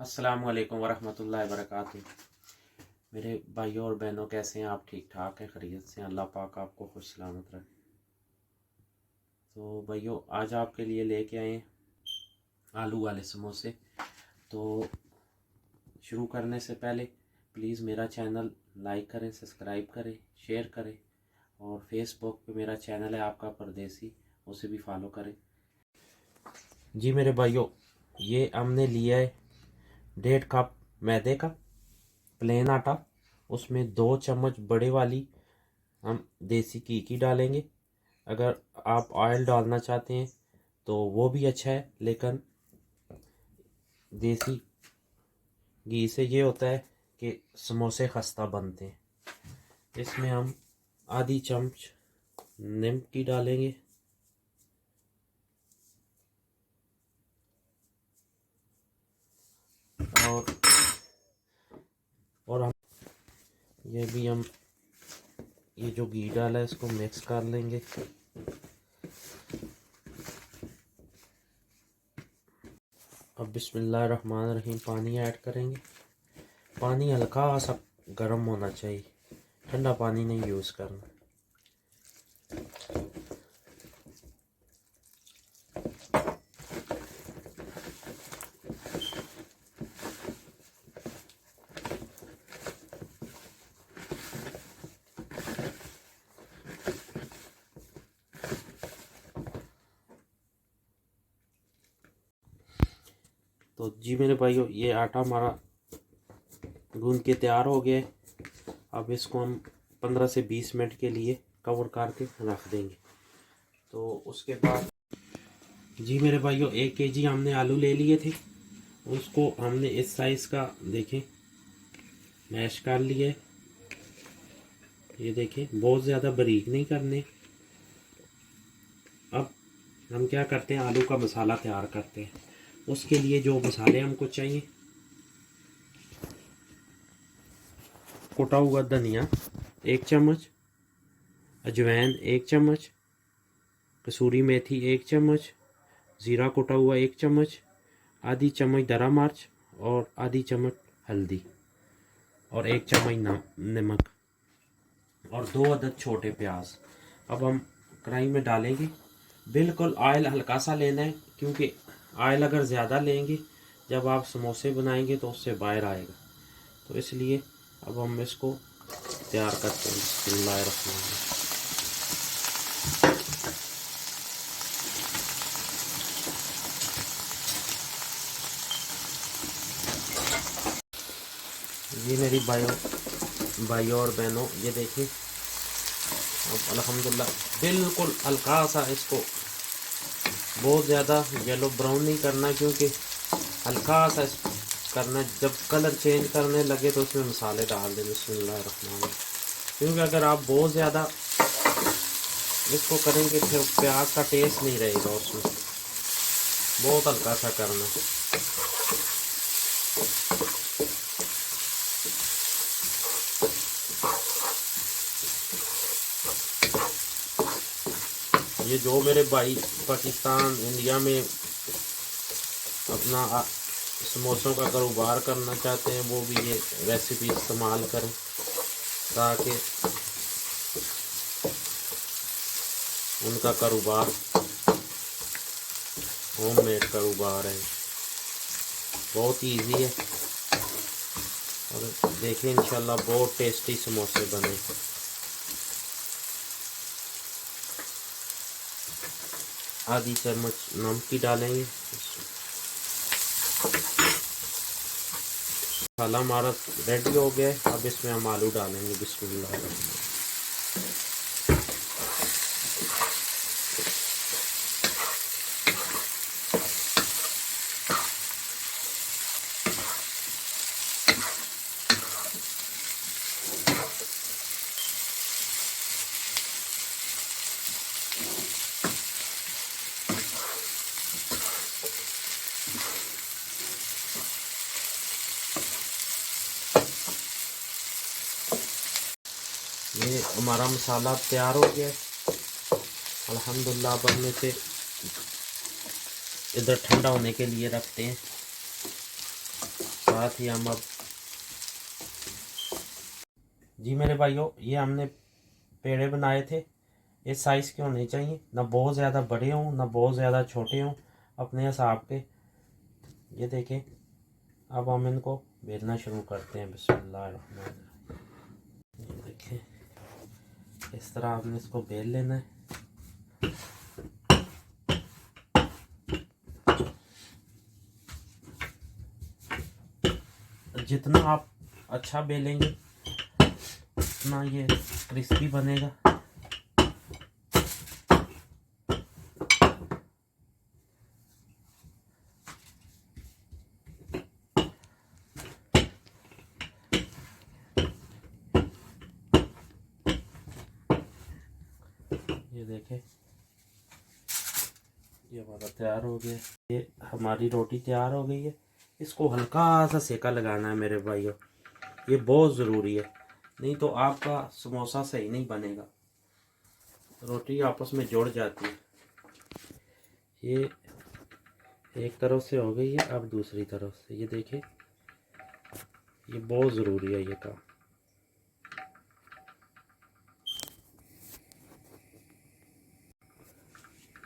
अस्सलामु अलैकुम वरहमतुल्लाहि वबरकातुहू। मेरे भाइयों और बहनों, कैसे हैं आप? ठीक ठाक हैं, खैरियत से? अल्लाह पाक आपको खुश सलामत रखे। तो भाइयों, आज आपके लिए लेके आए हैं आलू वाले समोसे। तो शुरू करने से पहले प्लीज़ मेरा चैनल लाइक करें, सब्सक्राइब करें, शेयर करें, और फेसबुक पे मेरा चैनल है आपका परदेसी, उसे भी फॉलो करें। जी मेरे भाइयों, ये हमने लिया है 1.5 कप मैदे का प्लेन आटा। उसमें 2 चम्मच बड़े वाली हम देसी घी की डालेंगे। अगर आप ऑयल डालना चाहते हैं तो वो भी अच्छा है, लेकिन देसी घी से ये होता है कि समोसे खस्ता बनते हैं। इसमें हम आधी चम्मच नमक की डालेंगे, और हम ये जो घी डाला है इसको मिक्स कर लेंगे। अब बिस्मिल्लाहिर्रहमानिर्रहीम पानी ऐड करेंगे। पानी हल्का सा गर्म होना चाहिए, ठंडा पानी नहीं यूज़ करना। तो जी मेरे भाइयों, ये आटा हमारा गूंद के तैयार हो गया है। अब इसको हम 15 से 20 मिनट के लिए कवर करके रख देंगे। तो उसके बाद जी मेरे भाइयों, 1 kg हमने आलू ले लिए थे। उसको हमने इस साइज़ का देखें मैश कर लिया है। ये देखें, बहुत ज़्यादा बारीक नहीं करने। अब हम क्या करते हैं, आलू का मसाला तैयार करते हैं। उसके लिए जो मसाले हमको चाहिए, कुटा हुआ धनिया 1 चम्मच, अजवाइन 1 चम्मच, कसूरी मेथी 1 चम्मच, ज़ीरा कुटा हुआ 1 चम्मच, आधी चम्मच दरा मिर्च, और आधी चम्मच हल्दी, और 1 चम्मच नमक, और 2 अदद छोटे प्याज। अब हम कढ़ाई में डालेंगे। बिल्कुल ऑयल हल्का सा लेना है, क्योंकि ऑयल अगर ज़्यादा लेंगे जब आप समोसे बनाएंगे तो उससे बाहर आएगा। तो इसलिए अब हम इसको तैयार करते हैं। बिस्मिल्लाहिर्रहमानिर्रहीम। ये मेरी भाइयों और बहनों, ये देखिए, अब अल्हम्दुलिल्लाह बिल्कुल हल्का सा इसको, बहुत ज़्यादा येलो ब्राउन नहीं करना, क्योंकि हल्का सा करना। जब कलर चेंज करने लगे तो उसमें मसाले डाल दें। बिस्मिल्लाहिर्रहमानिर्रहीम। क्योंकि अगर आप बहुत ज़्यादा इसको करेंगे फिर प्याज का टेस्ट नहीं रहेगा उसमें। बहुत हल्का सा करना। ये जो मेरे भाई पाकिस्तान इंडिया में अपना समोसों का कारोबार करना चाहते हैं, वो भी ये रेसिपी इस्तेमाल करें, ताकि उनका कारोबार होममेड कारोबार है। बहुत इजी है, और देखें इंशाल्लाह बहुत टेस्टी समोसे बने। आधी चम्मच नमक की डालेंगे। मसाला हमारा रेडी हो गया है। अब इसमें हम आलू डालेंगे। बिस्मिल्लाह। ये हमारा मसाला तैयार हो गया है अल्हम्दुलिल्लाह। अब हम इसे इधर ठंडा होने के लिए रखते हैं। साथ ही हम अब जी मेरे भाइयों, ये हमने पेड़े बनाए थे। इस साइज़ के होने चाहिए, ना बहुत ज़्यादा बड़े हों ना बहुत ज़्यादा छोटे हों, अपने हिसाब के। ये देखें, अब हम इनको बेलना शुरू करते हैं। बिस्मिल्लाहिर्रहमानिर्रहीम। ये देखें, इस तरह आपने इसको बेल लेना है। जितना आप अच्छा बेलेंगे उतना ये क्रिस्पी बनेगा। ये देखें, ये हमारा तैयार हो गया। ये हमारी रोटी तैयार हो गई है। इसको हल्का सा सेका लगाना है मेरे भाइयों, ये बहुत ज़रूरी है, नहीं तो आपका समोसा सही नहीं बनेगा, रोटी आपस में जुड़ जाती है। ये एक तरफ से हो गई है, अब दूसरी तरफ से। ये देखिए, ये बहुत ज़रूरी है ये काम।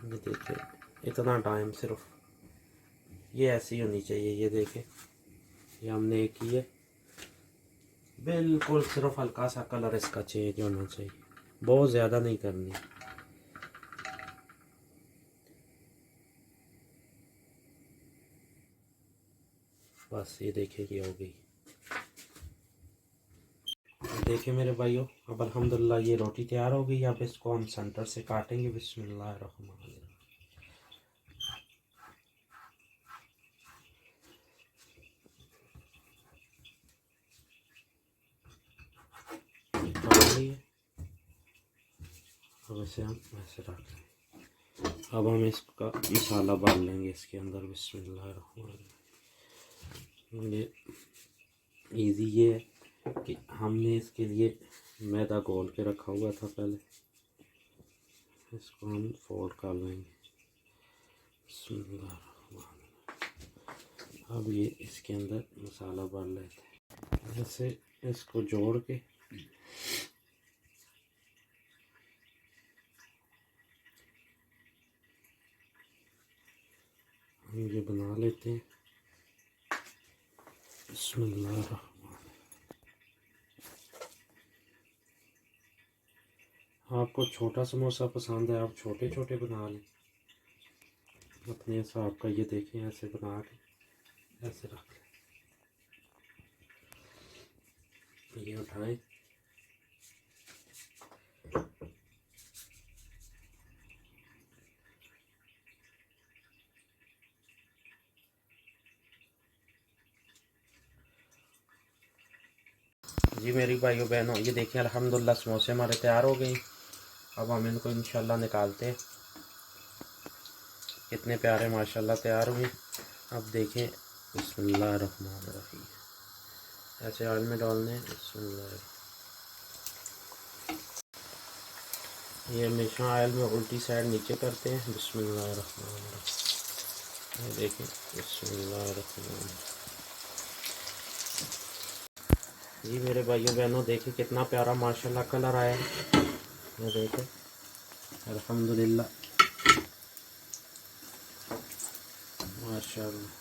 ये देखिए, इतना टाइम सिर्फ ये ऐसी होनी चाहिए। ये देखें, ये हमने एक की है, बिल्कुल सिर्फ हल्का सा कलर इसका चेंज होना चाहिए, बहुत ज़्यादा नहीं करनी। बस ये देखिए, ये हो गई। देखिए मेरे भाइयों, अब अल्हम्दुलिल्लाह ये रोटी तैयार हो गई। अब इसको हम सेंटर से काटेंगे। बिस्मिल्लाहिर्रहमानिर्रहीम। अब इसे हम ऐसे रख लें। अब हम इसका मसाला डाल लेंगे इसके अंदर। बिस्मिल्लाहिर्रहमानिर्रहीम। ये इजी ये है कि हमने इसके लिए मैदा घोल के रखा हुआ था पहले, इसको हम फोल्ड कर लेंगे। बिस्मिल्लाहिर्रहमानिर्रहीम। अब ये इसके अंदर मसाला डाल लेते हैं, जैसे इसको जोड़ के हम ये बना लेते हैं। बिस्मिल्लाहिर्रहमानिर्रहीम। आपको छोटा समोसा पसंद है, आप छोटे छोटे बना लें अपने हिसाब का। ये देखें, ऐसे बना के ऐसे रख लें। ये उठाएं, जी मेरी भाइयों बहनों, ये देखिए अल्हम्दुलिल्लाह समोसे हमारे तैयार हो गए। अब हम इनको इंशाल्लाह निकालते हैं। कितने प्यारे माशाल्लाह तैयार हुए। अब देखें, बिस्मिल्लाहिर्रहमानिर्रहीम, ऐसे ऑयल में डालने हैं। बिस्मिल्लाह। ये हमेशा ऑयल में उल्टी साइड नीचे करते हैं। बिस्मिल्लाहिर्रहमानिर्रहीम। ये देखें, बिस्मिल्लाहिर्रहमानिर्रहीम। जी मेरे भाइयों बहनों, देखिए कितना प्यारा माशाल्लाह कलर आया है। ये देखें, अल्हम्दुलिल्लाह माशाल्लाह।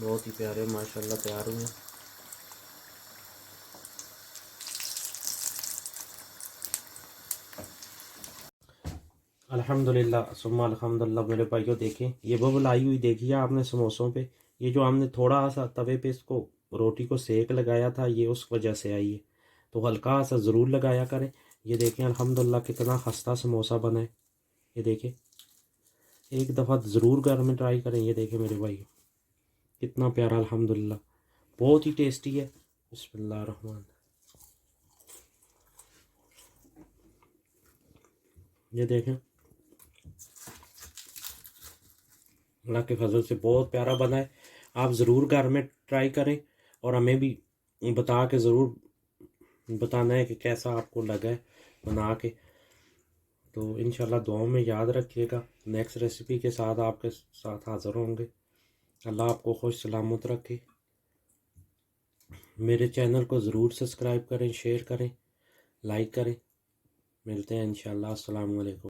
बहुत ही प्यारे माशाल्लाह तैयार हुए। अल्हम्दुलिल्लाह सुम्मा अल्हम्दुलिल्लाह। मेरे भाइयों देखें, ये बबल आई हुई देखिए आपने समोसों पे। ये जो हमने थोड़ा सा तवे पे इसको रोटी को सेक लगाया था, ये उस वजह से आई है, तो हल्का सा ज़रूर लगाया करें। ये देखें अल्हम्दुलिल्लाह कितना खस्ता समोसा बना है। ये देखें, एक दफ़ा ज़रूर घर में ट्राई करें। ये देखें मेरे भाइयों, कितना प्यारा अल्हम्दुलिल्लाह, बहुत ही टेस्टी है। बिस्मिल्लाहिर्रहमान। ये देखें, अल्लाह के फजल से बहुत प्यारा बना है। आप ज़रूर घर में ट्राई करें और हमें भी बता के ज़रूर बताना है कि कैसा आपको लगा है बना के। तो इंशाल्लाह दुआओं में याद रखिएगा। नेक्स्ट रेसिपी के साथ आपके साथ हाज़िर होंगे। अल्लाह आपको खुश सलामत रखे। मेरे चैनल को ज़रूर सब्सक्राइब करें, शेयर करें, लाइक करें। मिलते हैं इंशाल्लाह। अस्सलाम वालेकुम।